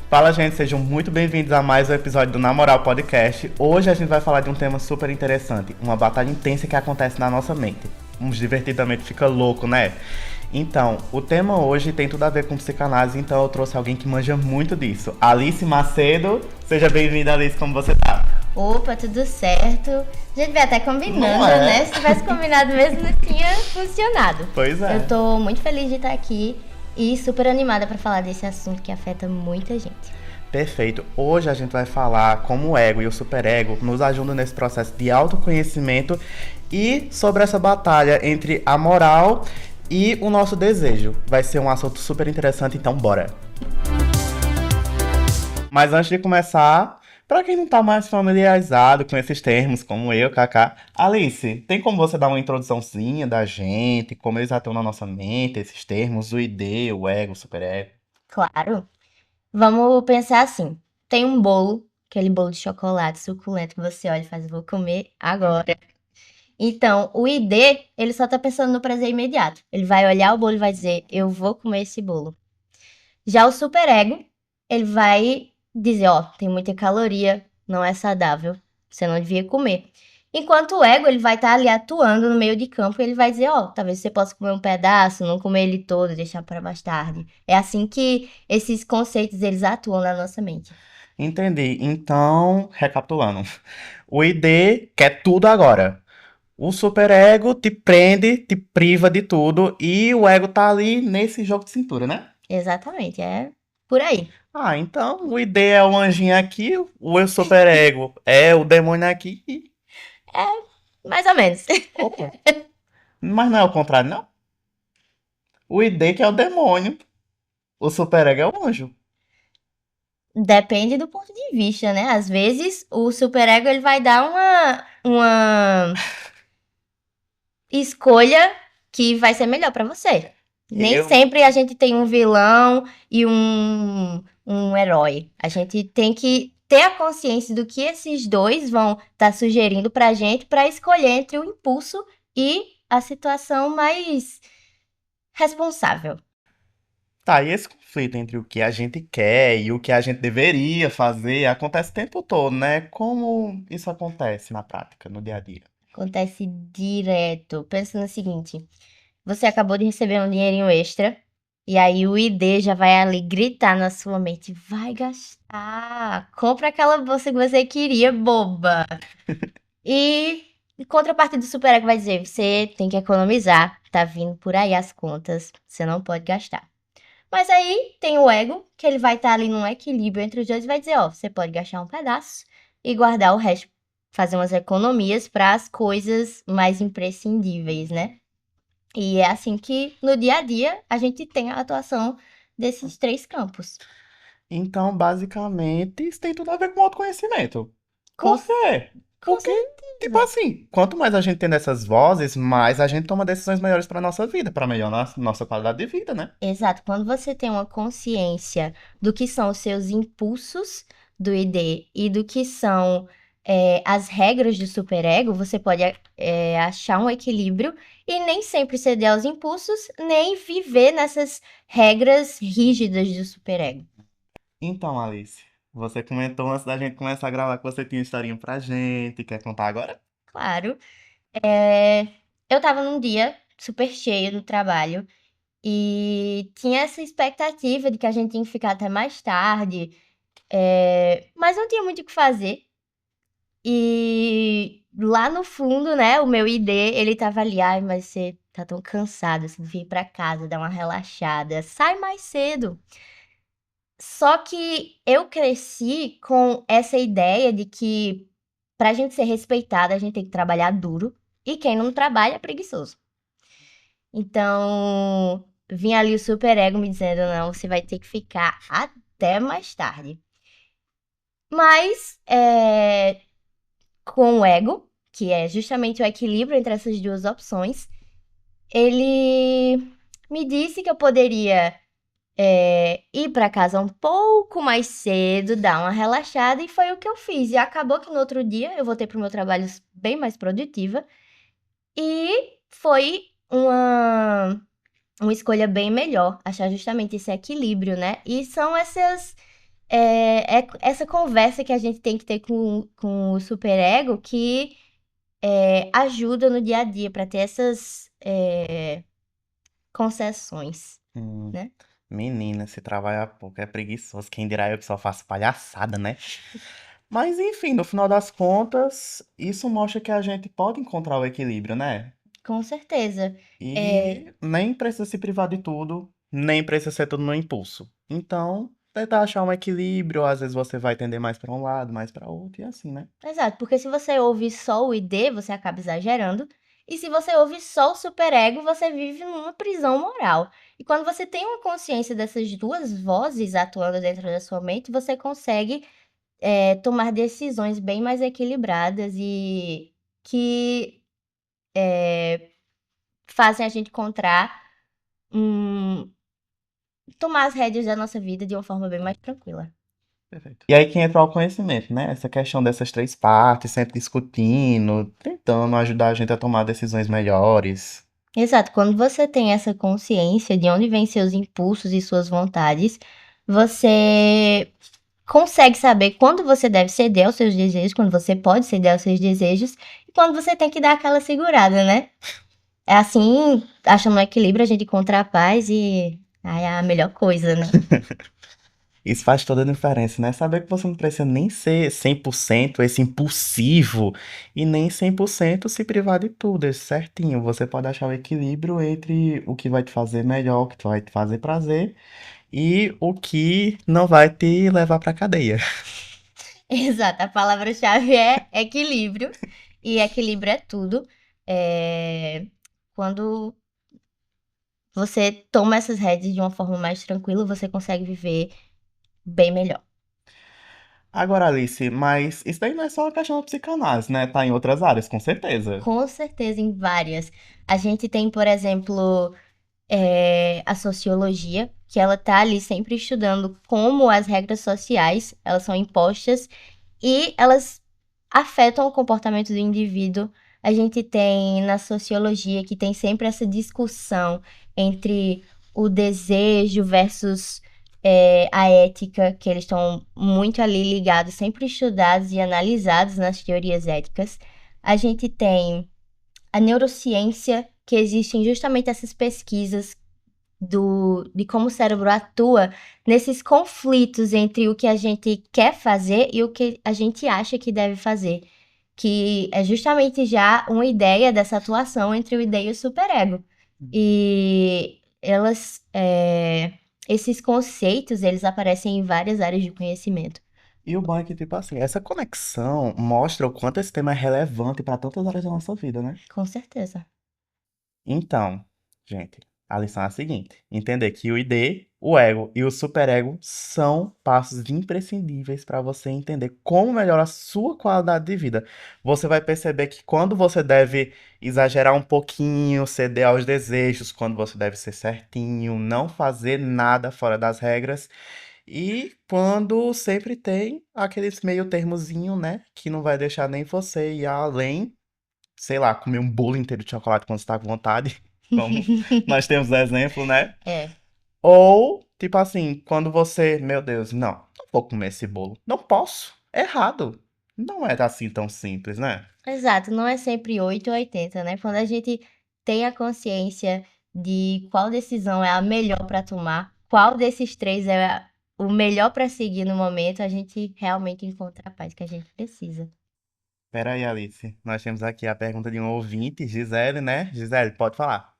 Fala, gente, sejam muito bem-vindos a mais um episódio do Na Moral Podcast. Hoje a gente vai falar de um tema super interessante, uma batalha intensa que acontece na nossa mente. Um divertidamente fica louco, né? Então, o tema hoje tem tudo a ver com psicanálise, então eu trouxe alguém que manja muito disso. Alice Macedo, seja bem-vinda, Alice, como você tá? Opa, tudo certo. A gente veio até combinando, Não é? né? Se tivesse combinado mesmo, não tinha funcionado. Pois é. Eu tô muito feliz de estar aqui e super animada pra falar desse assunto que afeta muita gente. Perfeito. Hoje a gente vai falar como o ego e o superego nos ajudam nesse processo de autoconhecimento e sobre essa batalha entre a moral e o nosso desejo. Vai ser um assunto super interessante, então bora! Mas antes de começar, para quem não tá mais familiarizado com esses termos, como eu, Kaká, Alice, tem como você dar uma introduçãozinha da gente, como eles atuam na nossa mente, esses termos, o ID, o ego, o superego? Claro. Vamos pensar assim: tem um bolo, aquele bolo de chocolate suculento que você olha e faz, vou comer agora. Então, o ID, ele só tá pensando no prazer imediato. Ele vai olhar o bolo e vai dizer, eu vou comer esse bolo. Já o superego, ele vai dizer, ó, tem muita caloria, não é saudável, você não devia comer. Enquanto o ego, ele vai estar ali atuando no meio de campo e ele vai dizer, ó, talvez você possa comer um pedaço, não comer ele todo, deixar para mais tarde. É assim que esses conceitos, eles atuam na nossa mente. Entendi. Então, recapitulando. O ID quer tudo agora. O superego te prende, te priva de tudo e o ego tá ali nesse jogo de cintura, né? Exatamente, é por aí. Ah, então o ID é o anjinho aqui, o eu superego é o demônio aqui. Mais ou menos. Opa. Mas não é o contrário, não? O ID que é o demônio, o superego é o anjo. Depende do ponto de vista, né? Às vezes, o superego, ele vai dar uma escolha que vai ser melhor pra você. Nem Eu. sempre a gente tem um vilão e um herói. A gente tem que ter a consciência do que esses dois vão estar sugerindo pra gente pra escolher entre o impulso e a situação mais responsável. Tá, e esse conflito entre o que a gente quer e o que a gente deveria fazer acontece o tempo todo, né? Como isso acontece na prática, no dia a dia? Acontece direto. Pensa no seguinte: você acabou de receber um dinheirinho extra. E aí o ID já vai ali gritar na sua mente, vai gastar, compra aquela bolsa que você queria, boba. E em contrapartida do superego vai dizer, você tem que economizar, tá vindo por aí as contas, você não pode gastar. Mas aí tem o ego, que ele vai estar ali num equilíbrio entre os dois e vai dizer, ó, você pode gastar um pedaço e guardar o resto, fazer umas economias para as coisas mais imprescindíveis, né? E é assim que no dia a dia a gente tem a atuação desses três campos. Então, basicamente, isso tem tudo a ver com autoconhecimento. Com, Por quê? com Porque, tipo certeza. assim, quanto mais a gente tem dessas vozes, mais a gente toma decisões melhores para nossa vida, para melhorar a nossa qualidade de vida, né? Exato. Quando você tem uma consciência do que são os seus impulsos do ID e do que são as regras do superego, você pode achar um equilíbrio e nem sempre ceder aos impulsos, nem viver nessas regras rígidas do superego. Então, Alice, você comentou antes da gente começar a gravar que você tinha uma historinha pra gente. Quer contar agora? Claro. É, eu tava num dia super cheio do trabalho e tinha essa expectativa de que a gente tinha que ficar até mais tarde, mas não tinha muito o que fazer. E lá no fundo, né, o meu ID, ele tava ali, ai, mas você tá tão cansado, você devia ir pra casa, dar uma relaxada, sai mais cedo. Só que eu cresci com essa ideia de que pra gente ser respeitada, a gente tem que trabalhar duro, e quem não trabalha é preguiçoso. Então, vinha ali o superego me dizendo, não, você vai ter que ficar até mais tarde. Mas, com o ego, que é justamente o equilíbrio entre essas duas opções, ele me disse que eu poderia ir para casa um pouco mais cedo, dar uma relaxada, e foi o que eu fiz. E acabou que no outro dia eu voltei para o meu trabalho bem mais produtiva, e foi uma escolha bem melhor, achar justamente esse equilíbrio, né? E são essas É essa conversa que a gente tem que ter com o superego que ajuda no dia a dia para ter essas concessões, Hum, né? menina, se trabalhar pouco é preguiçoso. Quem dirá eu que só faço palhaçada, né? Mas enfim, no final das contas, isso mostra que a gente pode encontrar o equilíbrio, né? Com certeza. É, E nem precisa se privar de tudo, nem precisa ser tudo no impulso. Então, tentar achar um equilíbrio, às vezes você vai tender mais para um lado, mais para outro, e assim, né? exato, porque se você ouve só o ID, você acaba exagerando. E se você ouve só o superego, você vive numa prisão moral. E quando você tem uma consciência dessas duas vozes atuando dentro da sua mente, você consegue tomar decisões bem mais equilibradas e que fazem a gente encontrar tomar as rédeas da nossa vida de uma forma bem mais tranquila. Perfeito. E aí que entra o conhecimento, né? Essa questão dessas três partes, sempre discutindo, tentando ajudar a gente a tomar decisões melhores. Exato, quando você tem essa consciência de onde vêm seus impulsos e suas vontades, você consegue saber quando você deve ceder aos seus desejos, quando você pode ceder aos seus desejos e quando você tem que dar aquela segurada, né? É assim, achando um equilíbrio, a gente encontra a paz e aí é a melhor coisa, né? Isso faz toda a diferença, né? Saber que você não precisa nem ser 100% esse impulsivo e nem 100% se privar de tudo, esse certinho. Você pode achar o equilíbrio entre o que vai te fazer melhor, o que vai te fazer prazer e o que não vai te levar pra cadeia. Exato, a palavra-chave é equilíbrio e equilíbrio é tudo. Quando você toma essas rédeas de uma forma mais tranquila, você consegue viver bem melhor. Agora, Alice, mas isso daí não é só uma questão da psicanálise, né? Tá em outras áreas, com certeza. Com certeza, em várias. A gente tem, por exemplo, a sociologia, que ela tá ali sempre estudando como as regras sociais, elas são impostas e elas afetam o comportamento do indivíduo. A gente tem na sociologia que tem sempre essa discussão entre o desejo versus a ética, que eles estão muito ali ligados, sempre estudados e analisados nas teorias éticas. A gente tem a neurociência, que existem justamente essas pesquisas de como o cérebro atua nesses conflitos entre o que a gente quer fazer e o que a gente acha que deve fazer. Que é justamente já uma ideia dessa atuação entre o ID e o superego. E esses conceitos, eles aparecem em várias áreas de conhecimento. E o bom é que, tipo assim, essa conexão mostra o quanto esse tema é relevante para tantas áreas da nossa vida, né? Com certeza. Então, gente, a lição é a seguinte: entender que o ID, o ego e o superego são passos imprescindíveis para você entender como melhorar a sua qualidade de vida. Você vai perceber que quando você deve exagerar um pouquinho, ceder aos desejos, quando você deve ser certinho, não fazer nada fora das regras, e quando sempre tem aqueles meio termozinho, né, que não vai deixar nem você ir além, sei lá, comer um bolo inteiro de chocolate quando você tá com vontade, como nós temos exemplo, né? É. Ou, tipo assim, quando você, meu Deus, não vou comer esse bolo. Não posso. Errado. Não é assim tão simples, né? Exato, não é sempre 8 ou 80, né? Quando a gente tem a consciência de qual decisão é a melhor para tomar, qual desses três é o melhor para seguir no momento, a gente realmente encontra a paz que a gente precisa. Pera aí, Alice. Nós temos aqui a pergunta de um ouvinte, Gisele, né? Gisele, pode falar.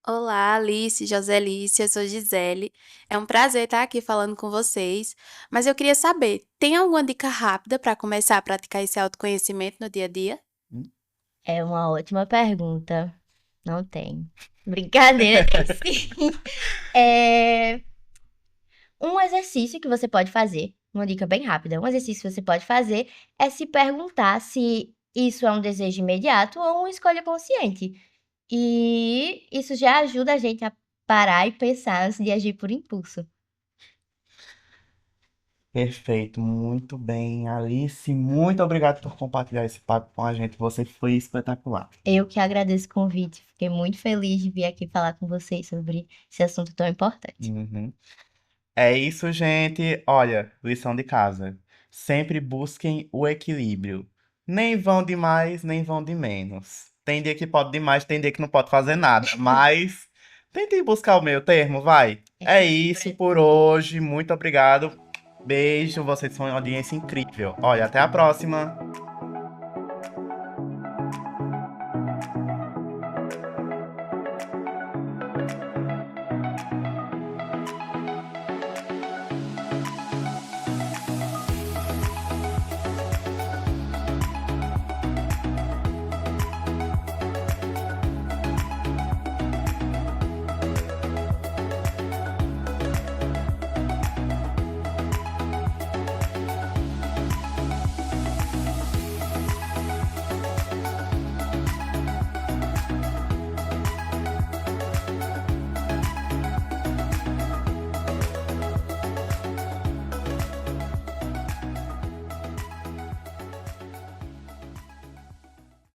Olá, Alice, Joselice, eu sou Gisele. É um prazer estar aqui falando com vocês. Mas eu queria saber, tem alguma dica rápida para começar a praticar esse autoconhecimento no dia a dia? Hum? É uma ótima pergunta. Não tem. Brincadeira, tem sim. É, Um exercício que você pode fazer, uma dica bem rápida, um exercício que você pode fazer é se perguntar se isso é um desejo imediato ou uma escolha consciente. E isso já ajuda a gente a parar e pensar antes de agir por impulso. Perfeito, muito bem, Alice. Muito obrigado por compartilhar esse papo com a gente. Você foi espetacular. Eu que agradeço o convite, fiquei muito feliz de vir aqui falar com vocês sobre esse assunto tão importante. Uhum. É isso, gente. Olha, lição de casa. Sempre busquem o equilíbrio. Nem vão de mais, nem vão de menos. Tem dia que pode demais, tem dia que não pode fazer nada. Mas tentem buscar o meio termo, vai. É isso por hoje. Muito obrigado. Beijo, vocês são uma audiência incrível. Olha, até a próxima.